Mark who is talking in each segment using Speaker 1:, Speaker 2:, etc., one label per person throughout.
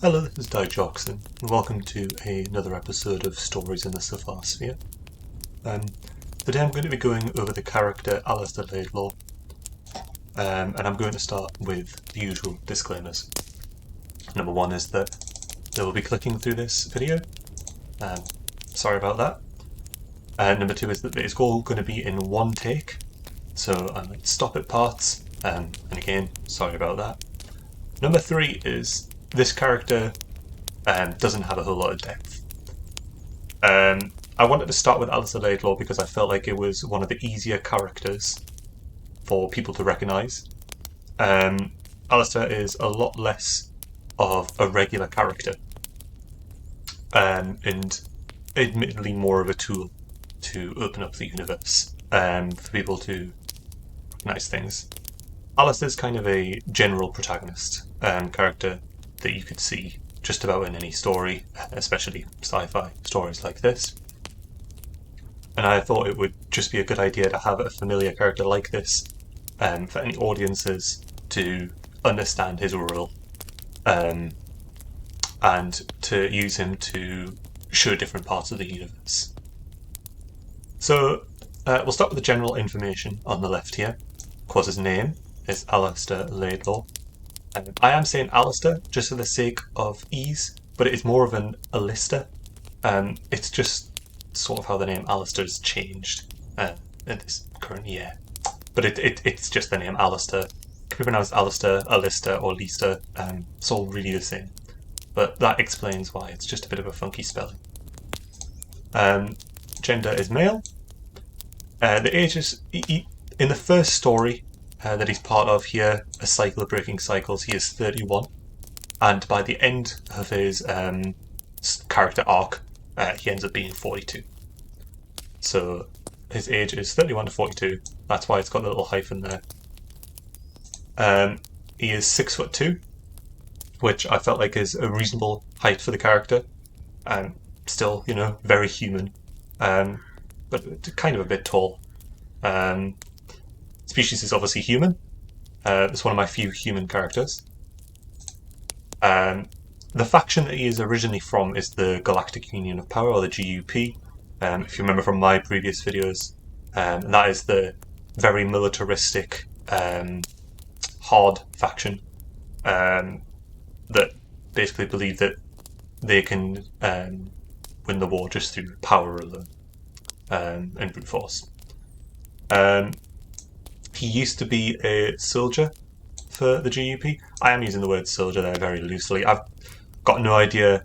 Speaker 1: Hello, this is Jackson, and welcome to another episode of Stories in the Säfärsphere. Today I'm going to be going over the character Alista Laidlaw, and I'm going to start with the usual disclaimers. Number one is that they will be clicking through this video. Sorry about that. Number two is that it's all going to be in one take, so I might stop at parts, and again, sorry about that. Number three is this character doesn't have a whole lot of depth. I wanted to start with Alista Laidlaw because I felt like it was one of the easier characters for people to recognise. Alista is a lot less of a regular character, and admittedly more of a tool to open up the universe for people to recognise things. Alista is kind of a general protagonist character that you could see just about in any story, especially sci-fi stories like this. And I thought it would just be a good idea to have a familiar character like this for any audiences to understand his role and to use him to show different parts of the universe. So we'll start with the general information on the left here. Of course, his name is Alista Laidlaw. I am saying Alista just for the sake of ease, but it is more of an Alista. It's just sort of how the name Alista has changed in this current year. But it's just the name Alista. It can be pronounced Alista, Alista, or Lista. It's all really the same. But that explains why it's just a bit of a funky spelling. Gender is male. The age is... in the first story that he's part of here, A Cycle of Breaking Cycles, he is 31. And by the end of his character arc, he ends up being 42. So his age is 31 to 42. That's why it's got the little hyphen there. He is 6'2", which I felt like is a reasonable height for the character. Still, very human, but kind of a bit tall. Species is obviously human. It's one of my few human characters. The faction that he is originally from is the Galactic Union of Power, or the GUP. If you remember from my previous videos, that is the very militaristic, hard faction that basically believe that they can win the war just through power alone and brute force. He used to be a soldier for the GUP. I am using the word soldier there very loosely. I've got no idea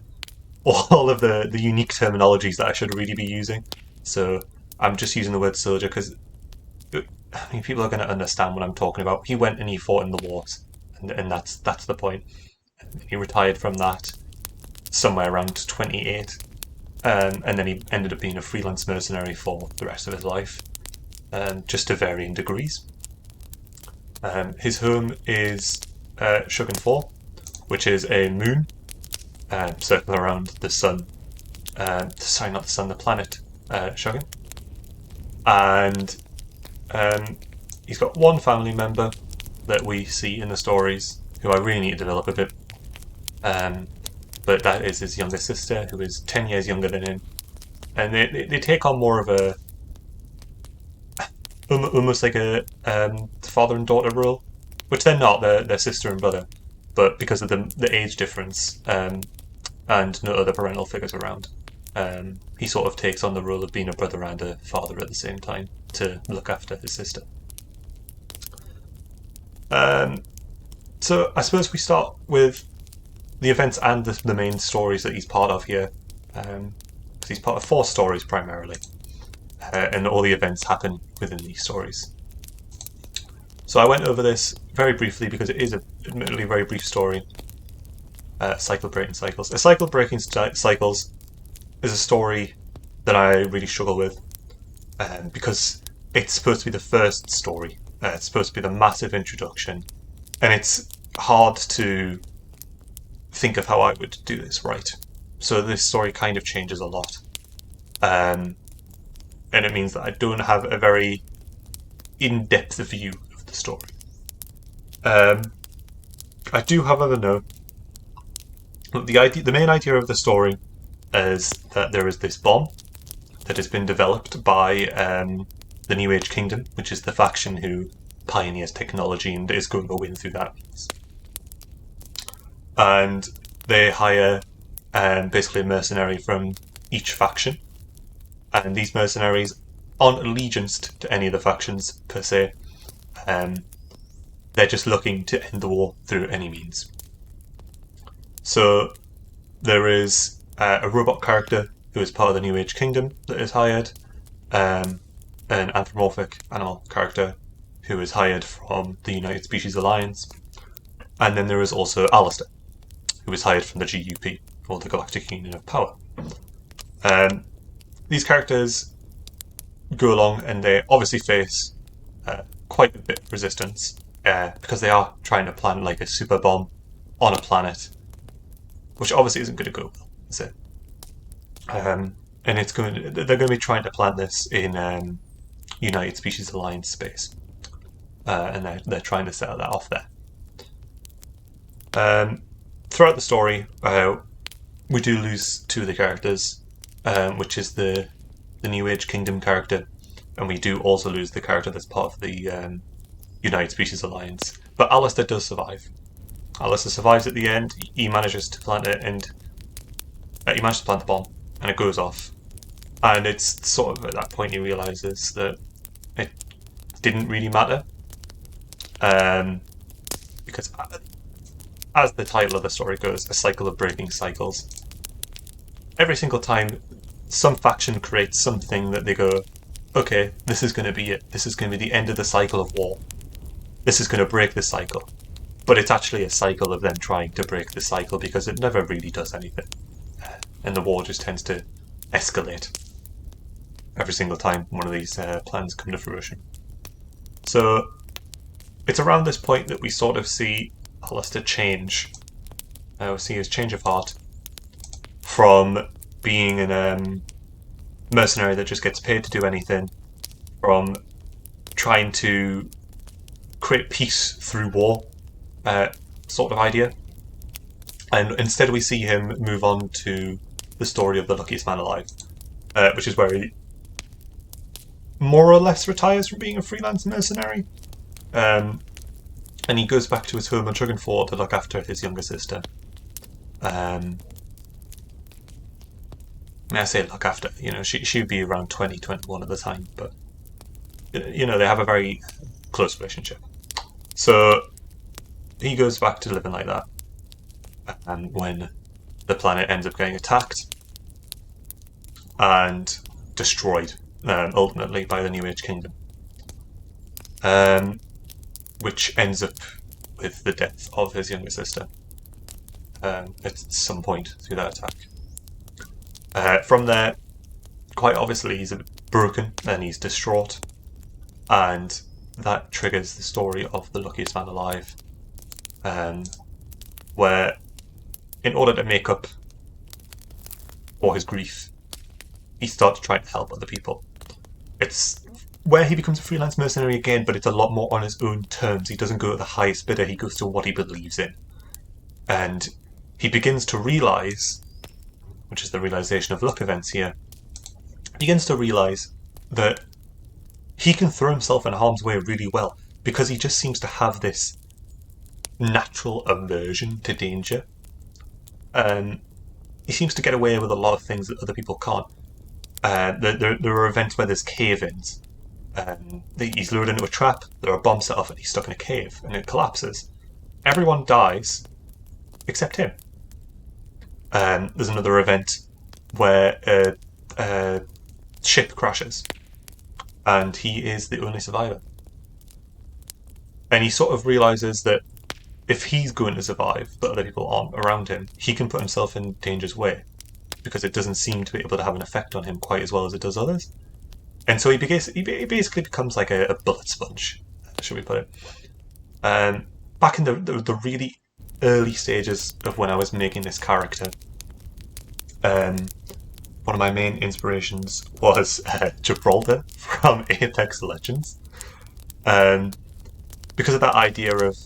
Speaker 1: all of the unique terminologies that I should really be using. So I'm just using the word soldier because people are going to understand what I'm talking about. He went and he fought in the wars, and that's the point. He retired from that somewhere around 28, and then he ended up being a freelance mercenary for the rest of his life, just to varying degrees. His home is Shugan 4, which is a moon circling around the sun. Sorry, not the sun, the planet Shugan. And he's got one family member that we see in the stories who I really need to develop a bit. But that is his younger sister, who is 10 years younger than him. And they take on more of a almost like a father and daughter role, which they're not. They're sister and brother, but because of the age difference and no other parental figures around, he sort of takes on the role of being a brother and a father at the same time to look after his sister. So I suppose we start with the events and the main stories that he's part of here, because he's part of 4 stories primarily. And all the events happen within these stories. So I went over this very briefly because it is admittedly a very brief story. Cycle of Breaking Cycles. A Cycle of Breaking Cycles is a story that I really struggle with because it's supposed to be the first story. It's supposed to be the massive introduction, and it's hard to think of how I would do this right. So this story kind of changes a lot. And it means that I don't have a very in-depth view of the story. I do, however, know The main idea of the story is that there is this bomb that has been developed by the New Age Kingdom, which is the faction who pioneers technology and is going to win through that means. And they hire basically a mercenary from each faction, and these mercenaries aren't allegianced to any of the factions per se. They're just looking to end the war through any means. So there is a robot character who is part of the New Age Kingdom that is hired, an anthropomorphic animal character who is hired from the United Species Alliance, and then there is also Alista, who is hired from the GUP, or the Galactic Union of Power. These characters go along and they obviously face quite a bit of resistance because they are trying to plant like a super bomb on a planet, which obviously isn't going to go well, is it? And they're going to be trying to plant this in United Species Alliance space, and they're trying to set that off there. Throughout the story, we do lose two of the characters, which is the New Age Kingdom character, and we do also lose the character that's part of the United Species Alliance. But Alista does survive. Alista survives at the end. He manages to plant it, and he manages to plant the bomb, and it goes off. And it's sort of at that point he realizes that it didn't really matter, because as the title of the story goes, a cycle of breaking cycles. Every single time some faction creates something that they go, okay, this is going to be it. This is going to be the end of the cycle of war. This is going to break the cycle. But it's actually a cycle of them trying to break the cycle because it never really does anything. And the war just tends to escalate every single time one of these plans come to fruition. So it's around this point that we sort of see Alista change. We see his change of heart from being an mercenary that just gets paid to do anything, from trying to create peace through war sort of idea. And instead we see him move on to the story of the luckiest man alive, which is where he more or less retires from being a freelance mercenary. And he goes back to his home on Chuggenford to look after his younger sister. I say look after, she'd be around 20, 21 at the time, but, they have a very close relationship. So he goes back to living like that. And when the planet ends up getting attacked and destroyed, ultimately, by the New Age Kingdom. Which ends up with the death of his younger sister at some point through that attack. From there, quite obviously he's a bit broken and he's distraught, and that triggers the story of the luckiest man alive, where in order to make up for his grief, he starts trying to help other people. It's where he becomes a freelance mercenary again, but it's a lot more on his own terms. He doesn't go to the highest bidder, he goes to what he believes in. And he begins to realise, which is the realisation of luck events here, begins to realise that he can throw himself in harm's way really well, because he just seems to have this natural aversion to danger. He seems to get away with a lot of things that other people can't. There are events where there's cave-ins. He's lured into a trap, there are bombs set off, and he's stuck in a cave, and it collapses. Everyone dies, except him. There's another event where a ship crashes, and he is the only survivor. And he sort of realises that if he's going to survive, but other people aren't around him, he can put himself in danger's way, because it doesn't seem to be able to have an effect on him quite as well as it does others. And so he basically becomes like a bullet sponge, should we put it. Back in the really early stages of when I was making this character, one of my main inspirations was Gibraltar from Apex Legends. Because of that idea of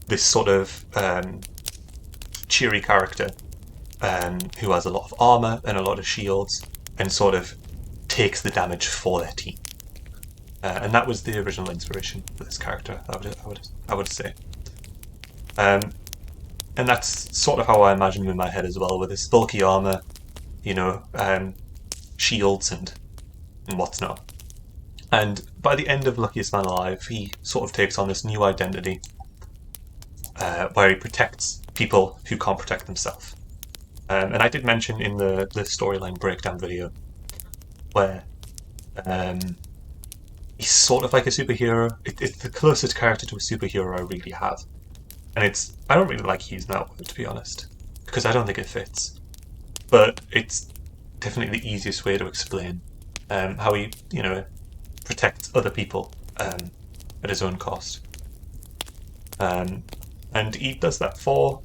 Speaker 1: this sort of cheery character who has a lot of armour and a lot of shields and sort of takes the damage for their team. And that was the original inspiration for this character, I would say. And that's sort of how I imagine him in my head as well, with his bulky armour, you know, shields and what's not. And by the end of Luckiest Man Alive, he sort of takes on this new identity where he protects people who can't protect themselves. And I did mention in the storyline breakdown video where he's sort of like a superhero. It's the closest character to a superhero I really have. And I don't really like using that word, to be honest, because I don't think it fits. But it's definitely the easiest way to explain how he, you know, protects other people at his own cost. And he does that for,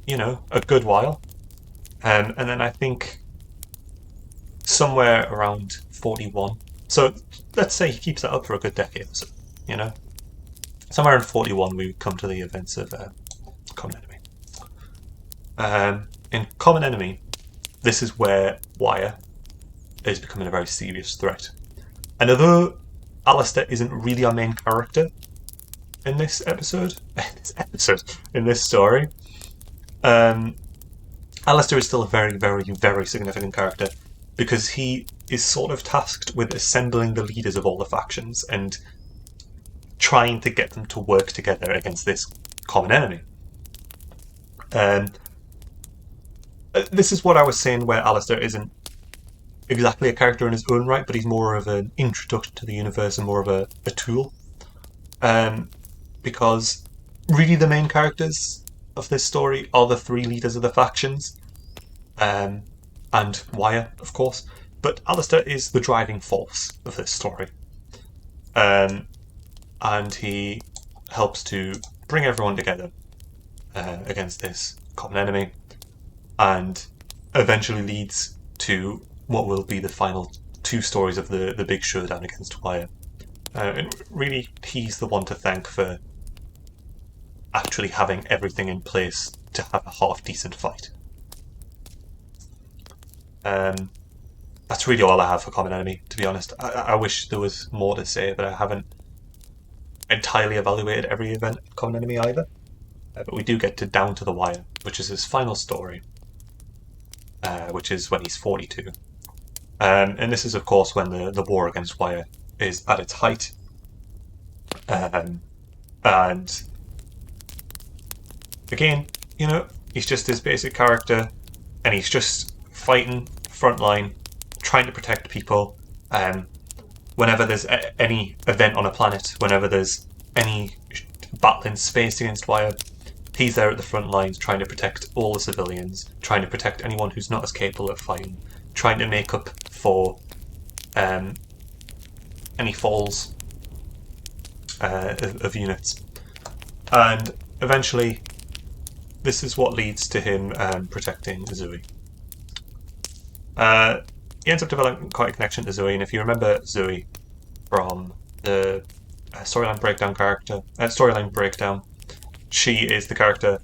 Speaker 1: you know, a good while. And then I think somewhere around 41. So let's say he keeps that up for a good decade or so, you know. Somewhere in 41 we come to the events of Common Enemy. In Common Enemy, this is where Wire is becoming a very serious threat. And although Alista isn't really our main character in this episode, in this story, Alista is still a very, very, very significant character because he is sort of tasked with assembling the leaders of all the factions and trying to get them to work together against this common enemy. This is what I was saying, where Alista isn't exactly a character in his own right, but he's more of an introduction to the universe and more of a tool. Because really the main characters of this story are the three leaders of the factions, and Wire, of course. But Alista is the driving force of this story. And he helps to bring everyone together against this common enemy, and eventually leads to what will be the final two stories of the big showdown against Wire. And really, he's the one to thank for actually having everything in place to have a half-decent fight. That's really all I have for Common Enemy, to be honest. I wish there was more to say, but I haven't entirely evaluated every event of Common Enemy either. But we do get to Down to the Wire, which is his final story, which is when he's 42. And this is, of course, when the war against Wire is at its height. And again, you know, he's just his basic character, and he's just fighting frontline, trying to protect people. Whenever there's any event on a planet, whenever there's any battle in space against Wire, he's there at the front lines trying to protect all the civilians, trying to protect anyone who's not as capable of fighting, trying to make up for any falls of units. And eventually, this is what leads to him protecting Zoe. He ends up developing quite a connection to Zoe, and if you remember Zoe from the storyline breakdown, she is the character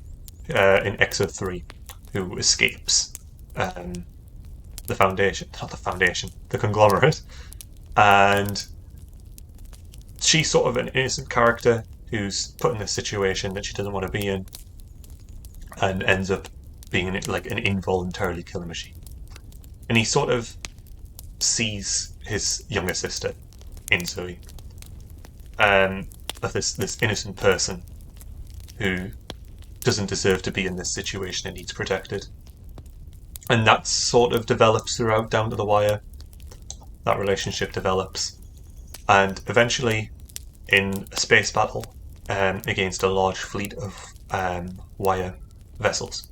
Speaker 1: in Exo 3 who escapes the conglomerate, and she's sort of an innocent character who's put in this situation that she doesn't want to be in, and ends up being like an involuntarily killing machine. And he sort of sees his younger sister in Zoe, of this innocent person who doesn't deserve to be in this situation and needs protected. And that sort of develops throughout Down to the Wire. That relationship develops, and eventually, in a space battle against a large fleet of Wire vessels,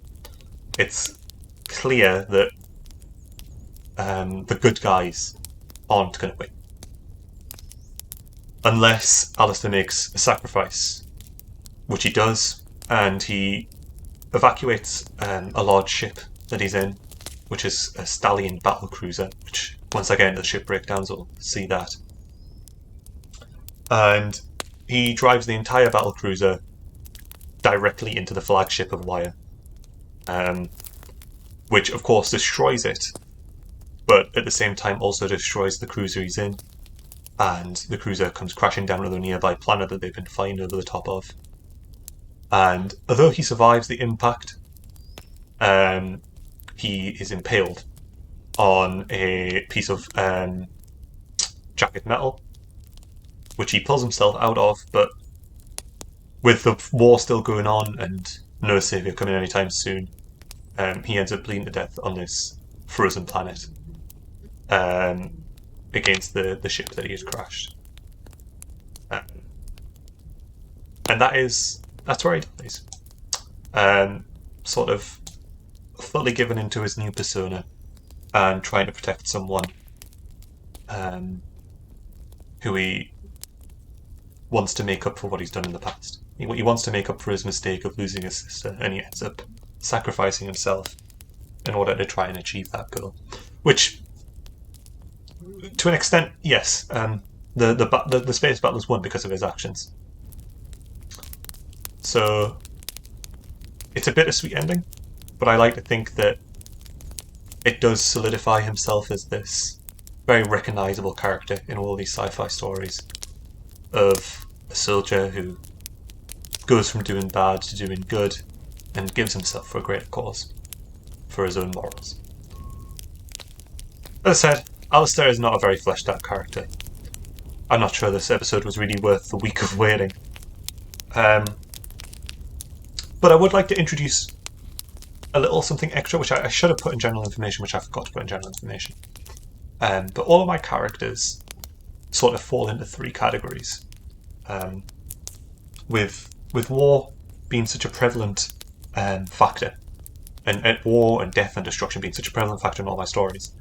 Speaker 1: it's clear that the good guys aren't going to win. Unless Alista makes a sacrifice, which he does, and he evacuates a large ship that he's in, which is a Stallion battlecruiser, which once I get into the ship breakdowns we'll see that. And he drives the entire battlecruiser directly into the flagship of Wire. which of course destroys it, but at the same time also destroys the cruiser he's in, and the cruiser comes crashing down on the nearby planet that they've been flying over the top of. And although he survives the impact, he is impaled on a piece of jacket metal, which he pulls himself out of, but with the war still going on and no saviour coming anytime soon, he ends up bleeding to death on this frozen planet against the ship that he has crashed. And that's where he dies. Sort of fully given into his new persona and trying to protect someone who he wants to make up for what he's done in the past. He wants to make up for his mistake of losing his sister, and he ends up sacrificing himself in order to try and achieve that goal. Which, to an extent, yes, the space battle is won because of his actions. So it's a bittersweet ending, but I like to think that it does solidify himself as this very recognisable character in all these sci-fi stories of a soldier who goes from doing bad to doing good and gives himself for a greater cause, for his own morals. As I said, Alista is not a very fleshed out character. I'm not sure this episode was really worth the week of waiting. But I would like to introduce a little something extra, which I should have put in general information, which I forgot to put in general information. But all of my characters sort of fall into three categories. With war being such a prevalent factor, and war and death and destruction being such a prevalent factor in all my stories,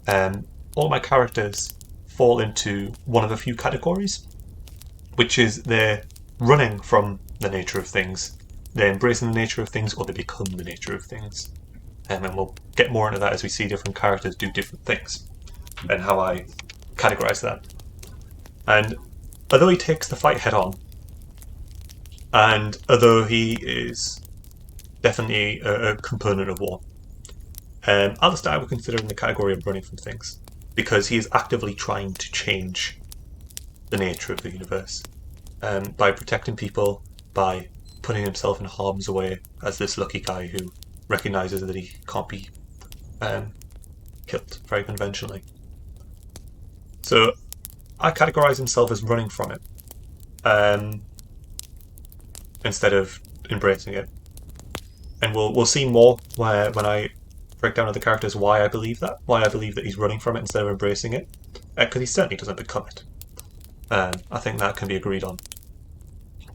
Speaker 1: all my characters fall into one of a few categories, which is they're running from the nature of things, they're embracing the nature of things, or they become the nature of things. And we'll get more into that as we see different characters do different things, and how I categorise that. And although he takes the fight head on, and although he is definitely a component of war, Alista I would consider in the category of running from things, because he is actively trying to change the nature of the universe, by protecting people, by putting himself in harm's way as this lucky guy who recognises that he can't be killed very conventionally. So I categorise himself as running from it, instead of embracing it. And we'll see more when I break down other characters why I believe that he's running from it instead of embracing it, because he certainly doesn't become it. I think that can be agreed on.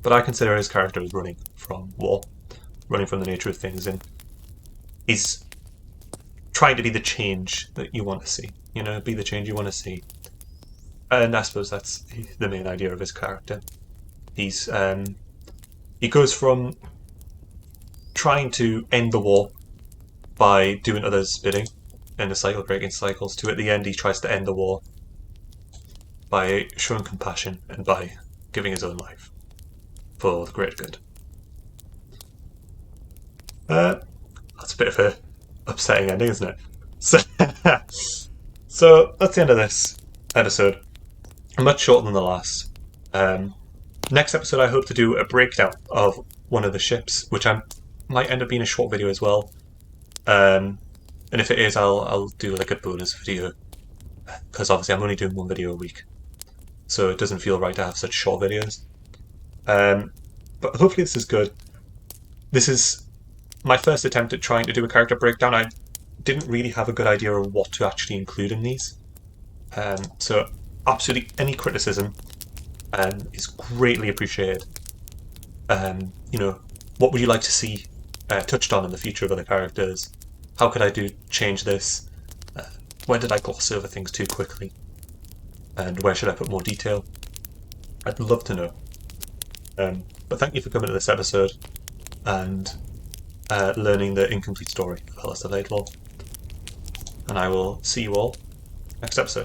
Speaker 1: But I consider his character as running from war, running from the nature of things, and he's trying to be the change that you want to see. You know, be the change you want to see. And I suppose that's the main idea of his character. He goes from trying to end the war by doing others' bidding and the cycle breaking cycles, to at the end he tries to end the war by showing compassion and by giving his own life for the greater good. That's a bit of a upsetting ending, isn't it? So that's the end of this episode. Much shorter than the last. Next episode I hope to do a breakdown of one of the ships, which might end up being a short video as well. And if it is, I'll do like a bonus video, because obviously I'm only doing one video a week, so it doesn't feel right to have such short videos. But hopefully this is good. This is my first attempt at trying to do a character breakdown. I didn't really have a good idea of what to actually include in these. So absolutely any criticism is greatly appreciated. You know, what would you like to see touched on in the future of other characters? How could I change this? Where did I gloss over things too quickly? And where should I put more detail? I'd love to know. But thank you for coming to this episode and learning the incomplete story of Alista Laidlaw. And I will see you all next episode.